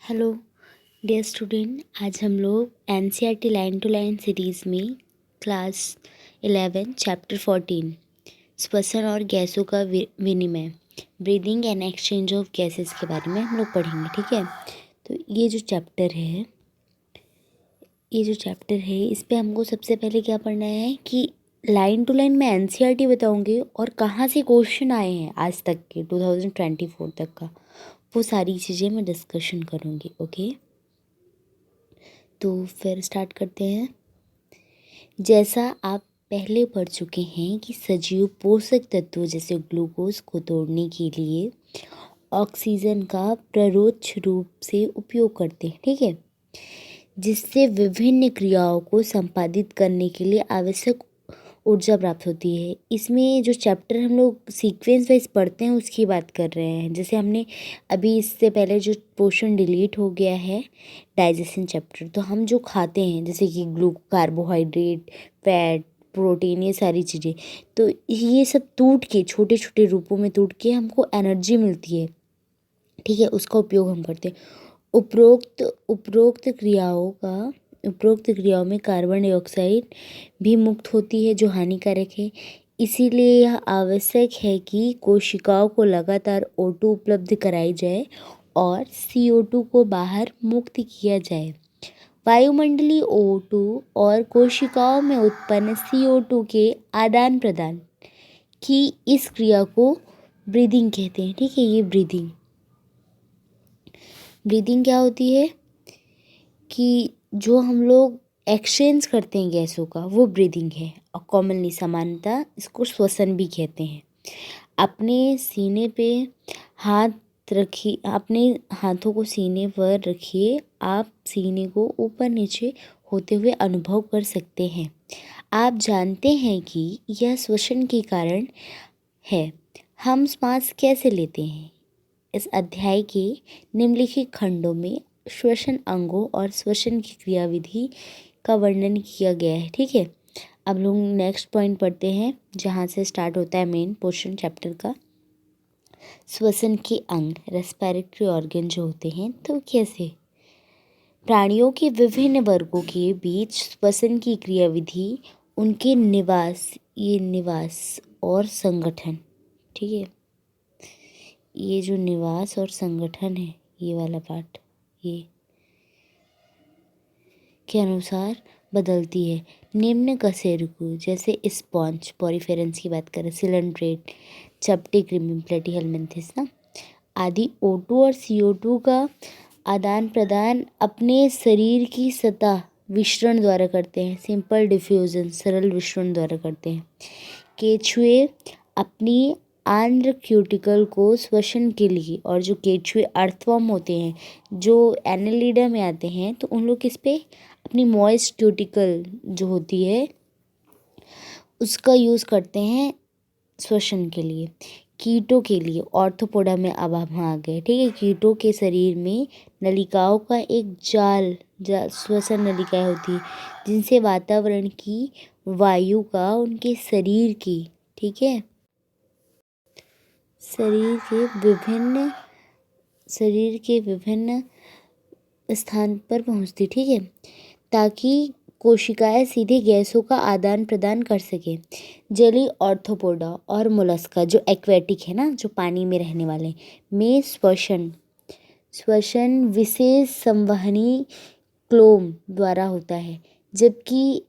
Hello dear student, आज हम लोग NCERT line to line series में क्लास 11 चैप्टर 14 श्वसन और गैसों का विनिमय breathing and exchange of gases के बारे में हम लोग पढ़ेंगे। ठीक है, तो ये जो चैप्टर है इस पे हमको सबसे पहले क्या पढ़ना है कि लाइन टू लाइन मैं एनसीईआरटी बताऊंगी और कहाँ से क्वेश्चन आए हैं आज तक के 2024 तक का, वो सारी चीज़ें मैं डिस्कशन करूँगी। ओके, तो फिर स्टार्ट करते हैं। जैसा आप पहले पढ़ चुके हैं कि सजीव पोषक तत्वों जैसे ग्लूकोज को तोड़ने के लिए ऑक्सीजन का परोक्ष रूप से उपयोग करते हैं। ठीक है, जिससे विभिन्न क्रियाओं को संपादित करने के लिए आवश्यक ऊर्जा प्राप्त होती है। इसमें जो चैप्टर हम लोग सीक्वेंस वाइज पढ़ते हैं उसकी बात कर रहे हैं। जैसे हमने अभी इससे पहले जो पोर्शन डिलीट हो गया है डाइजेशन चैप्टर, तो हम जो खाते हैं जैसे कि कार्बोहाइड्रेट, फैट, प्रोटीन, ये सारी चीज़ें, तो ये सब टूट के छोटे छोटे रूपों में टूट के हमको एनर्जी मिलती है। ठीक है, उसका उपयोग हम करते हैं। उपरोक्त क्रियाओं में कार्बन डाइऑक्साइड भी मुक्त होती है जो हानिकारक है। इसीलिए यह आवश्यक है कि कोशिकाओं को लगातार O2 उपलब्ध कराई जाए और CO2 को बाहर मुक्त किया जाए। वायुमंडलीय O2 और कोशिकाओं में उत्पन्न CO2 के आदान प्रदान की इस क्रिया को ब्रीदिंग कहते हैं। ठीक है, ये ब्रीदिंग क्या होती है कि जो हम लोग एक्सचेंज करते हैं गैसों का, वो ब्रीदिंग है। और कॉमनली सामान्यतः इसको श्वसन भी कहते हैं। अपने सीने पे हाथ रखिए, अपने हाथों को सीने पर रखिए। आप सीने को ऊपर नीचे होते हुए अनुभव कर सकते हैं। आप जानते हैं कि यह श्वसन के कारण है। हम श्वास कैसे लेते हैं? इस अध्याय के निम्नलिखित खंडों में श्वसन अंगों और श्वसन की क्रियाविधि का वर्णन किया गया है। ठीक है, अब लोग नेक्स्ट पॉइंट पढ़ते हैं जहाँ से स्टार्ट होता है मेन पोर्शन चैप्टर का। श्वसन के अंग, रेस्पिरेटरी ऑर्गन जो होते हैं, तो कैसे प्राणियों के विभिन्न वर्गों के बीच श्वसन की क्रियाविधि, उनके निवास और संगठन। ठीक है, ये जो निवास और संगठन है, ये वाला पार्ट, ये के अनुसार बदलती है। निम्न कशेरुकी जैसे स्पॉन्ज, पॉरीफेरेंस की बात करें, सिलेंड्रेट, चपटी कृमि, प्लेटिहेल्मिन्थेस ना आदि O2 और CO2 का आदान प्रदान अपने शरीर की सतह विसरण द्वारा करते हैं। सिंपल डिफ्यूजन, सरल विसरण द्वारा करते हैं। केंचुए अपनी आंद्र क्यूटिकल को श्वसन के लिए, और जो केंचुए अर्थवर्म होते हैं जो एनेलिडा में आते हैं, तो उन लोग किस पे अपनी मॉइस्ट क्यूटिकल जो होती है उसका यूज़ करते हैं श्वसन के लिए। कीटों के लिए ऑर्थोपोडा में अब हम आ गए। ठीक है, कीटों के शरीर में नलिकाओं का एक जाल श्वसन नलिकाएं होती है जिनसे वातावरण की वायु का उनके शरीर की, ठीक है, शरीर के विभिन्न स्थान पर पहुंचती। ठीक है, ताकि कोशिकाएं सीधे गैसों का आदान प्रदान कर सके। जलीय ऑर्थोपोडा और मोलस्का जो एक्वेटिक है ना, जो पानी में रहने वाले, में श्वसन विशेष संवहनी क्लोम द्वारा होता है। जबकि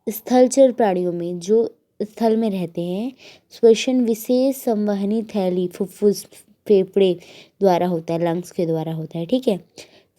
स्थलचर प्राणियों में जो स्थल में रहते हैं, श्वसन विशेष संवहनी थैली फुफ्फुस, फेफड़े द्वारा होता है, लंग्स के द्वारा होता है। ठीक है,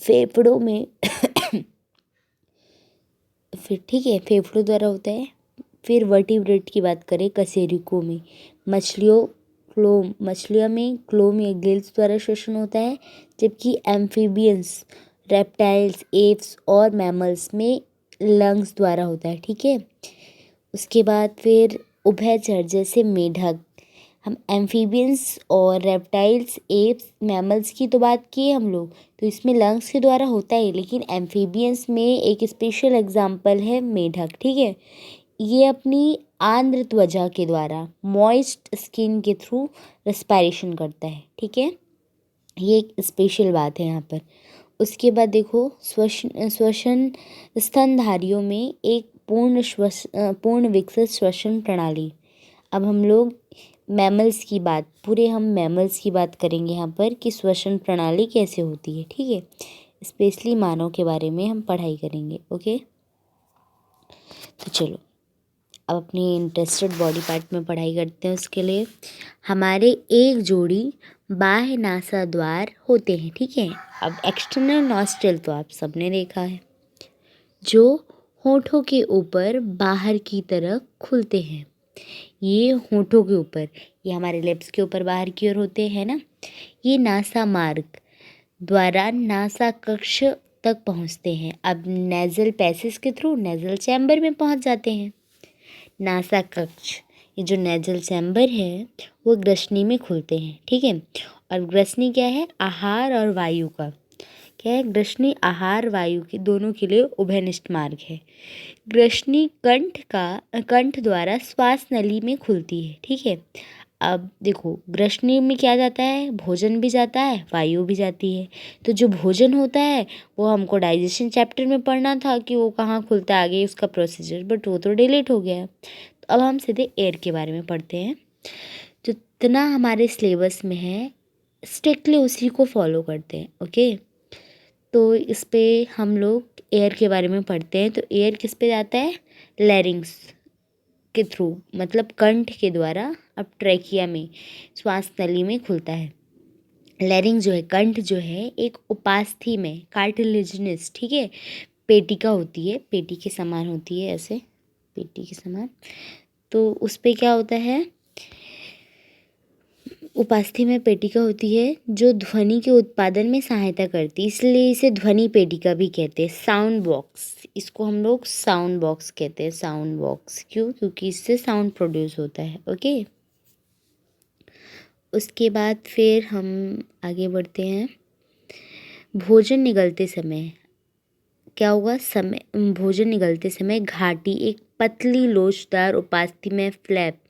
फेफड़ों में फेफड़ों द्वारा होता है। फिर वर्टिब्रेट की बात करें, कशेरुकों में मछलियों में क्लोम या गिल्स द्वारा श्वसन होता है। जबकि एम्फीबियंस, रेप्टाइल्स, एप्स और मैमल्स में लंग्स द्वारा होता है। ठीक है, उसके बाद फिर उभयचर जैसे मेढक, हम एम्फीबियंस और रेप्टाइल्स, एप्स, मैमल्स की तो बात की हम लोग, तो इसमें लंग्स के द्वारा होता है। लेकिन एम्फीबियंस में एक स्पेशल एग्जाम्पल है मेढक। ठीक है, ये अपनी आंद्र त्वचा के द्वारा, मॉइस्ट स्किन के थ्रू रेस्पिरेशन करता है। ठीक है, ये एक स्पेशल बात है यहाँ पर। उसके बाद देखो श्वसन स्तनधारियों में एक पूर्ण विकसित श्वसन प्रणाली। अब हम लोग हम मैमल्स की बात करेंगे यहाँ पर कि श्वसन प्रणाली कैसे होती है, ठीक है। स्पेशली मानव के बारे में हम पढ़ाई करेंगे, ओके। तो चलो अब अपनी इंटरेस्टेड बॉडी पार्ट में पढ़ाई करते हैं। उसके लिए हमारे एक जोड़ी बाह्य नासा द्वार होते हैं, ठीक है। अब एक्सटर्नल नॉस्ट्रिल तो आप सबने देखा है, जो होठों के ऊपर बाहर की तरफ खुलते हैं। ये होठों के ऊपर, ये हमारे लिप्स के ऊपर बाहर की ओर होते हैं ना। ये नासा मार्ग द्वारा नासा कक्ष तक पहुंचते हैं। अब नेजल पैसेज के थ्रू नेजल चैम्बर में पहुंच जाते हैं। नासा कक्ष, ये जो नेजल चैम्बर है वो ग्रसनी में खुलते हैं, ठीक है। और ग्रसनी क्या है? आहार और वायु का क्या है? ग्रसनी आहार वायु के दोनों के लिए उभयनिष्ठ मार्ग है। ग्रसनी कंठ द्वारा श्वास नली में खुलती है, ठीक है। अब देखो ग्रसनी में क्या जाता है? भोजन भी जाता है, वायु भी जाती है। तो जो भोजन होता है वो हमको डाइजेशन चैप्टर में पढ़ना था कि वो कहाँ खुलता है, आगे उसका प्रोसीजर, बट वो तो डिलीट हो गया है। तो अब हम सीधे एयर के बारे में पढ़ते हैं। जितना हमारे सिलेबस में है स्ट्रिक्टली उसी को फॉलो करते हैं, ओके। तो इस पे हम लोग एयर के बारे में पढ़ते हैं। तो एयर किस पे जाता है? लैरिंग्स के थ्रू, मतलब कंठ के द्वारा। अब ट्रैकिया में श्वास नली में खुलता है। लैरिंग जो है, कंठ जो है, एक उपास्थि में कार्टिलेजिनस, ठीक है, पेटिका होती है, पेटी के समान होती है, ऐसे पेटी के समान। तो उस पे क्या होता है? उपास्थि में पेटिका होती है जो ध्वनि के उत्पादन में सहायता करती है, इसलिए इसे ध्वनि पेटिका भी कहते हैं। साउंड बॉक्स, इसको हम लोग साउंड बॉक्स कहते हैं। साउंड बॉक्स क्यों? क्योंकि इससे साउंड प्रोड्यूस होता है, ओके। उसके बाद फिर हम आगे बढ़ते हैं। भोजन निगलते समय क्या होगा? भोजन निगलते समय घाटी एक पतली लोचदार उपास्थि में फ्लैप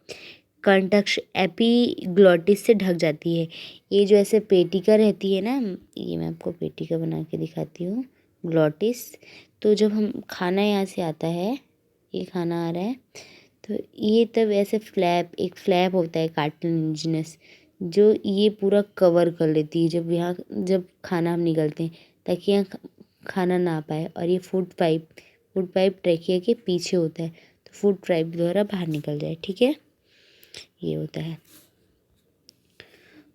कंठस्थ एपिग्लॉटिस से ढक जाती है। ये जो ऐसे पेटिका रहती है ना, ये मैं आपको पेटिका बना के दिखाती हूँ, ग्लॉटिस। तो जब हम खाना यहाँ से आता है, ये खाना आ रहा है, तो ये तब ऐसे एक फ्लैप होता है कार्टिलेजिनस, जो ये पूरा कवर कर लेती है जब खाना हम निगलते हैं, ताकि यहाँ खाना ना पाए। और ये फूड पाइप ट्रैकिया के पीछे होता है, तो फूड पाइप द्वारा बाहर निकल जाए, ठीक है। ये होता है।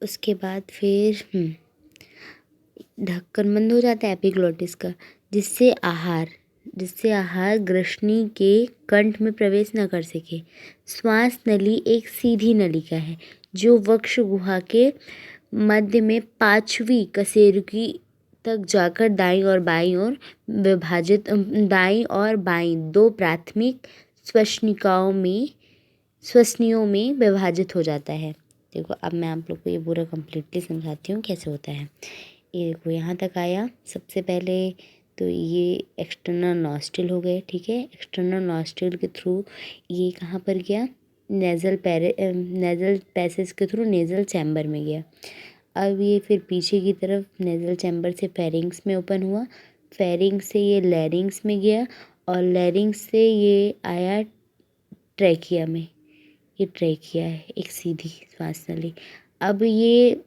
उसके बाद फिर ढक्कन बंद हो जाता है एपिग्लॉटिस का, जिससे आहार ग्रसनी के कंठ में प्रवेश न कर सके। श्वास नली एक सीधी नलिका है जो वक्ष गुहा के मध्य में पांचवी कशेरुकी तक जाकर दाईं और बाईं ओर विभाजित, दाईं और बाईं दो प्राथमिक श्वसनियों में विभाजित हो जाता है। देखो अब मैं आप लोग को ये पूरा कम्प्लीटली समझाती हूँ कैसे होता है। ये देखो यहाँ तक आया। सबसे पहले तो ये एक्सटर्नल नॉस्ट्रिल हो गए, ठीक है। एक्सटर्नल नॉस्ट्रिल के थ्रू ये कहाँ पर गया? नेज़ल पैसेज के थ्रू नेज़ल चैम्बर में गया। अब ये फिर पीछे की तरफ नेज़ल चैम्बर से फेरिंग्स में ओपन हुआ, फेरिंग्स से ये लैरिंग्स में गया, और लैरिंग्स से ये आया ट्रैकिया में। ये ट्रैकिया है, एक सीधी श्वास नली। अब ये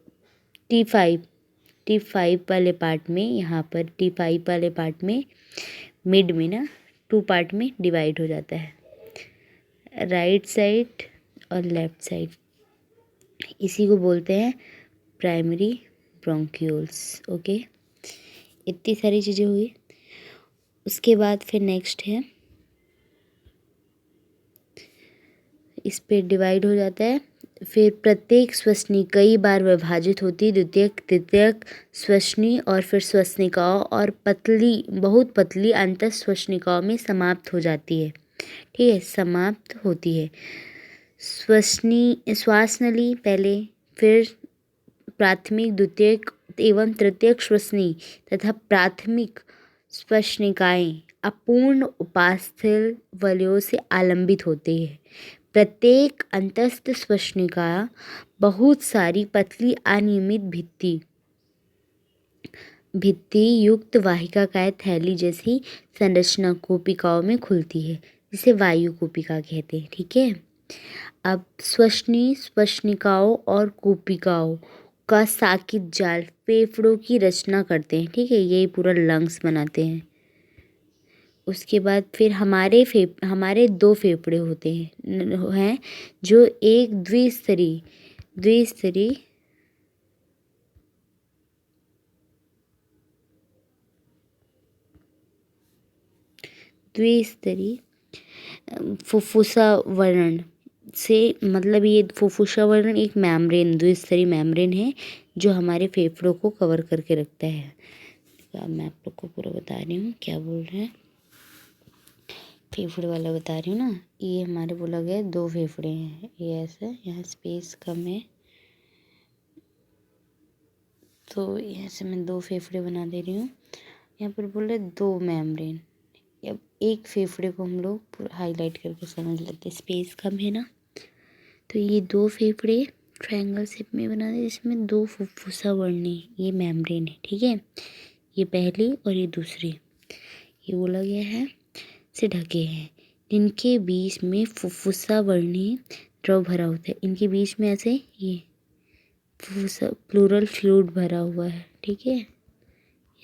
T5 वाले पार्ट में, यहाँ पर T5 वाले पार्ट में मिड में ना 2 पार्ट में डिवाइड हो जाता है, राइट साइड और लेफ्ट साइड। इसी को बोलते हैं प्राइमरी ब्रोंक्यूल्स, ओके। इतनी सारी चीज़ें हुई। उसके बाद फिर नेक्स्ट है, इस पे डिवाइड हो जाता है। फिर प्रत्येक श्वसनी कई बार विभाजित होती, द्वितीयक तृतीयक श्वसनी और फिर श्वसनिकाओं और बहुत पतली अंतः श्वसनिकाओं में समाप्त हो जाती है, ठीक है, समाप्त होती है। श्वास नली पहले, फिर प्राथमिक, द्वितीयक एवं तृतीयक श्वसनी तथा प्राथमिक श्वसनिकाएं अपूर्ण उपास्थि वलयों से आलंबित होती है। प्रत्येक अंतस्थ श्वसनिका बहुत सारी पतली अनियमित भित्ति युक्त वाहिकाकाय थैली जैसी संरचना कोशिकाओं में खुलती है, जिसे वायु कोशिका कहते हैं। ठीक है। अब श्वसनी श्वसनिकाओं और कोशिकाओं का साकित जाल फेफड़ों की रचना करते हैं। ठीक है, यही पूरा लंग्स बनाते हैं। उसके बाद फिर हमारे दो फेफड़े होते हैं जो एक द्विस्तरीय फुफ्फुसावरण से, मतलब ये फुफ्फुसावरण एक मेम्ब्रेन, द्विस्तरीय मेम्ब्रेन है जो हमारे फेफड़ों को कवर करके रखता है। अब मैं आप लोग को पूरा बता रही हूँ, क्या बोल रहे हैं, फेफड़े वाला बता रही हूँ ना। ये हमारे बोला गया 2 फेफड़े हैं, ये ऐसा, यहाँ स्पेस कम है तो यहाँ से मैं 2 फेफड़े बना दे रही हूँ। यहाँ पर बोल रहे 2 मेम्ब्रेन। अब एक फेफड़े को हम लोग पूरा हाईलाइट करके समझ लेते हैं, स्पेस कम है ना। तो ये 2 फेफड़े ट्रायंगल शेप में बना दे, जिसमें 2 फुफ्फुसावर्णी ये मेम्ब्रेन है। ठीक है, ये पहली और ये दूसरी, ये बोला गया है से ढके हैं, जिनके बीच में फुफ्फुसावर्णी द्रव भरा होता है। इनके बीच में ऐसे ये फुफ्फुसा प्लूरल फ्लूइड भरा हुआ है। ठीक है, ये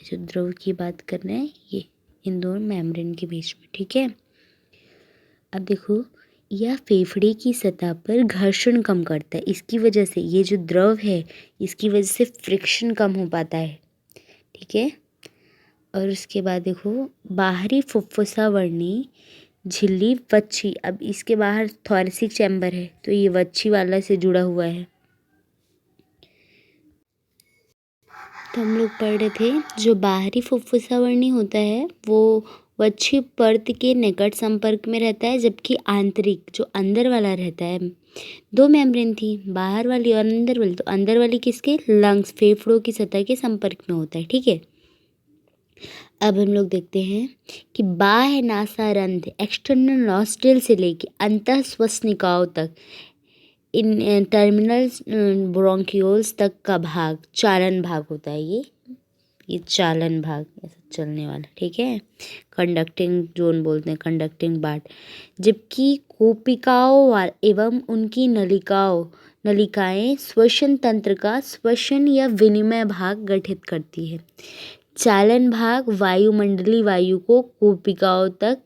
जो द्रव की बात कर रहे हैं ये इन दोनों मेम्ब्रेन के बीच में। ठीक है। अब देखो, यह फेफड़े की सतह पर घर्षण कम करता है। इसकी वजह से ये जो द्रव है, इसकी वजह से फ्रिक्शन कम हो पाता है। ठीक है। और उसके बाद देखो, बाहरी फुफ्फुसावर्णी झिल्ली वच्छी, अब इसके बाहर थोरैसिक चैम्बर है तो ये वच्छी वाला से जुड़ा हुआ है। तो हम लोग पढ़ रहे थे, जो बाहरी फुफ्फुसावर्णी होता है वो वच्छी परत के निकट संपर्क में रहता है, जबकि आंतरिक जो अंदर वाला रहता है, 2 मेम्ब्रेन थी, बाहर वाली और अंदर वाली, तो अंदर वाली किसके, लंग्स फेफड़ों की सतह के संपर्क में होता है। ठीक है। अब हम लोग देखते हैं कि बाह्य नासारंध्र एक्सटर्नल नॉस्ट्रिल से लेके अंतः श्वसनिकाओं तक, इन टर्मिनल ब्रोंकियोल्स तक का भाग चालन भाग होता है। ये चालन भाग, ऐसा चलने वाला। ठीक है, कंडक्टिंग जोन बोलते हैं, कंडक्टिंग पार्ट। जबकि कोशिकाओं एवं उनकी नलिकाएं श्वसन तंत्र का श्वसन या विनिमय भाग गठित करती है। चालन भाग वायुमंडलीय वायु को कोशिकाओं तक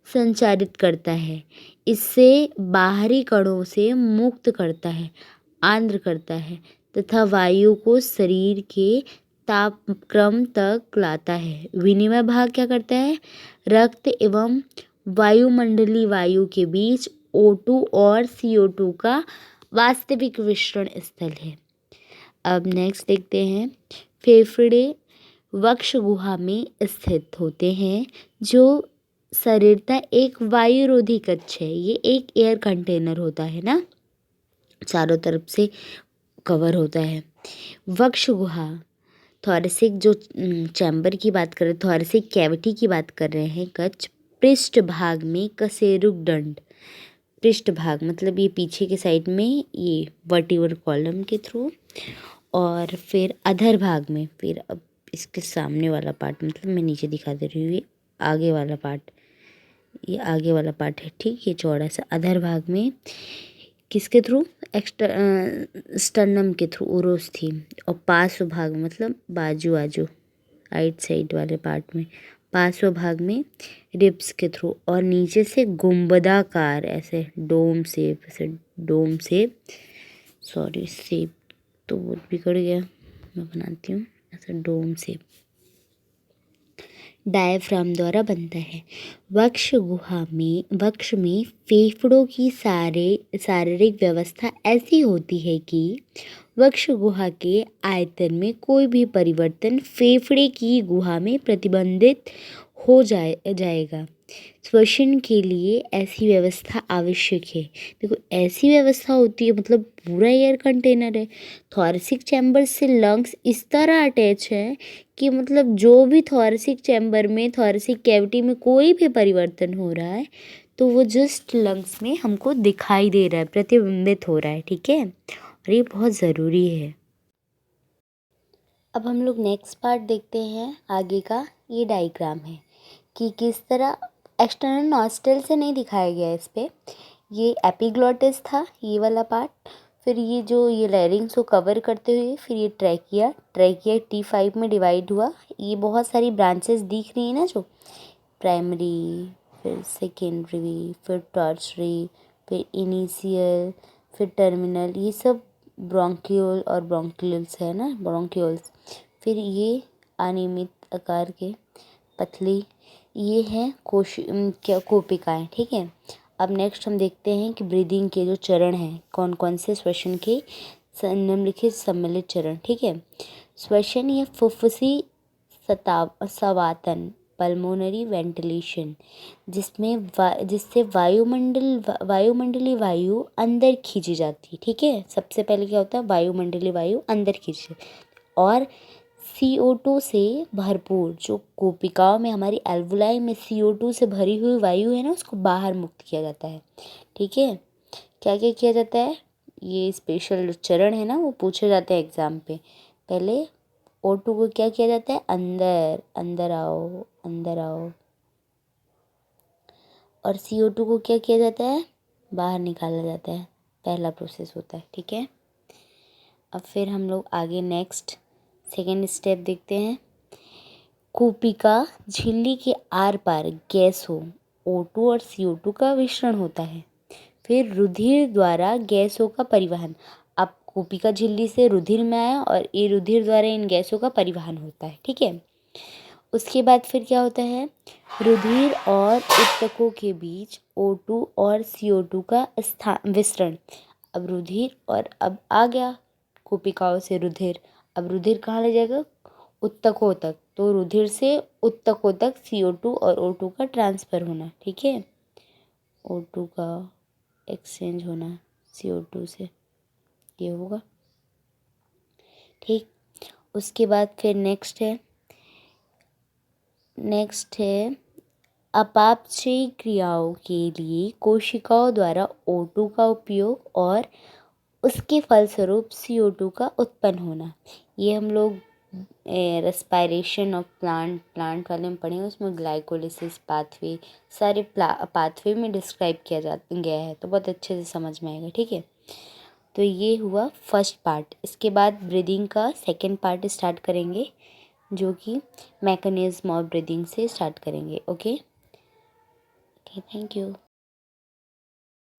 संचारित करता है, इससे बाहरी कणों से मुक्त करता है, आर्द्र करता है तथा वायु को शरीर के तापक्रम तक लाता है। विनिमय भाग क्या करता है, रक्त एवं वायुमंडलीय वायु के बीच O2 और CO2 का वास्तविक मिश्रण स्थल है। अब नेक्स्ट देखते हैं, फेफड़े वक्ष गुहा में स्थित होते हैं, जो शरीरतः एक वायुरोधी कक्ष है। ये एक एयर कंटेनर होता है ना, चारों तरफ से कवर होता है। वक्ष गुहा, थोरैसिक जो चैम्बर की बात कर रहे हैं, थोरैसिक कैविटी की बात कर रहे हैं, कक्ष पृष्ठ भाग में कशेरुक दंड, पृष्ठ भाग मतलब ये पीछे के साइड में ये वर्टिब्रल कॉलम के थ्रू, और फिर अधर भाग में, फिर अब इसके सामने वाला पार्ट, मतलब मैं नीचे दिखा दे रही हूँ, ये आगे वाला पार्ट, ये आगे वाला पार्ट है। ठीक, ये चौड़ा सा अधर भाग में किसके थ्रू, स्टर्नम के थ्रू, उरोस्थी, और पार्श्व भाग मतलब बाजू राइट साइड वाले पार्ट में, पार्श्व भाग में रिब्स के थ्रू, और नीचे से गुंबदाकार ऐसे डोम शेप, सॉरी शेप तो वो बिगड़ गया, मैं बनाती हूँ ऐसा डोम शेप, डायफ्राम द्वारा बनता है। वक्ष में फेफड़ों की शारीरिक व्यवस्था ऐसी होती है कि वक्ष गुहा के आयतन में कोई भी परिवर्तन फेफड़े की गुहा में प्रतिबंधित हो जाएगा। श्वसन के लिए ऐसी व्यवस्था आवश्यक है। देखो, ऐसी व्यवस्था होती है मतलब पूरा एयर कंटेनर है। थोरैसिक चैम्बर से लंग्स इस तरह अटैच है कि मतलब जो भी थोरैसिक चैम्बर में, थोरैसिक कैविटी में कोई भी परिवर्तन हो रहा है तो वो जस्ट लंग्स में हमको दिखाई दे रहा है, प्रतिबिंबित हो रहा है। ठीक है, और ये बहुत ज़रूरी है। अब अब हम लोग नेक्स्ट पार्ट देखते हैं आगे का। ये डायग्राम है कि किस तरह एक्सटर्नल नॉस्टल से नहीं दिखाया गया है इस पे। ये एपिग्लॉटिस था ये वाला पार्ट, फिर ये जो ये लैरिंग्स को कवर करते हुए फिर ये ट्रैकिया T5 में डिवाइड हुआ। ये बहुत सारी ब्रांचेस दिख रही है ना, जो प्राइमरी, फिर सेकेंडरी, फिर टर्शरी, फिर इनिशियल, फिर टर्मिनल, ये सब ब्रोंकियोल और ब्रोंकियल्स है ना, ब्रोंकियोल्स। फिर ये अनियमित आकार के पतली, ये हैं क्या कोशिकाएं, ठीक है। अब नेक्स्ट हम देखते हैं कि ब्रीदिंग के जो चरण हैं कौन कौन से श्वसन के निम्नलिखित सम्मिलित चरण, ठीक है। श्वसन या फुफ्फुसी सवातन, पल्मोनरी वेंटिलेशन, जिससे वायुमंडलीय वायु अंदर खींची जाती है, ठीक है। सबसे पहले क्या होता है, वायुमंडलीय वायु अंदर खींची, और CO2 से भरपूर जो कोशिकाओं में हमारी एल्वुलाई में CO2 से भरी हुई वायु है ना, उसको बाहर मुक्त किया जाता है, ठीक है। क्या क्या किया जाता है, ये स्पेशल जो चरण है ना वो पूछे जाते हैं एग्जाम पे। पहले O2 को क्या किया जाता है, अंदर अंदर आओ अंदर आओ, और CO2 को क्या किया जाता है, बाहर निकाला जाता है। पहला प्रोसेस होता है, ठीक है। अब फिर हम लोग आगे नेक्स्ट सेकेंड स्टेप देखते हैं। कोशिका झिल्ली के आर पार गैस हो, O2 और CO2 का मिश्रण होता है। फिर रुधिर द्वारा गैसों का परिवहन। अब कोशिका झिल्ली से रुधिर में आया और ये रुधिर द्वारा इन गैसों का परिवहन होता है, ठीक है। उसके बाद फिर क्या होता है, रुधिर और ऊतकों के बीच O2 और CO2 का विसरण। अब रुधिर और अब आ गया कोशिकाओं से रुधिर, अब रुधिर कहाँ ले जाएगा, ऊतकों तक, तो रुधिर से ऊतकों तक CO2 और O2 का ट्रांसफ़र होना, ठीक है। O2 का एक्सचेंज होना CO2 से, ये होगा, ठीक। उसके बाद फिर नेक्स्ट है अपापचयी क्रियाओं के लिए कोशिकाओं द्वारा O2 का उपयोग और उसके फलस्वरूप CO2 का उत्पन्न होना। ये हम लोग रेस्पायरेशन ऑफ प्लांट वाले में पढ़ेंगे, उसमें ग्लाइकोलिसिस पाथवे सारे पाथवे में डिस्क्राइब किया गया है, तो बहुत अच्छे से समझ में आएगा, ठीक है। तो ये हुआ फर्स्ट पार्ट। इसके बाद ब्रीदिंग का सेकंड पार्ट स्टार्ट करेंगे, जो कि मैकेनिज्म ऑफ ब्रीदिंग से स्टार्ट करेंगे। Okay, thank you.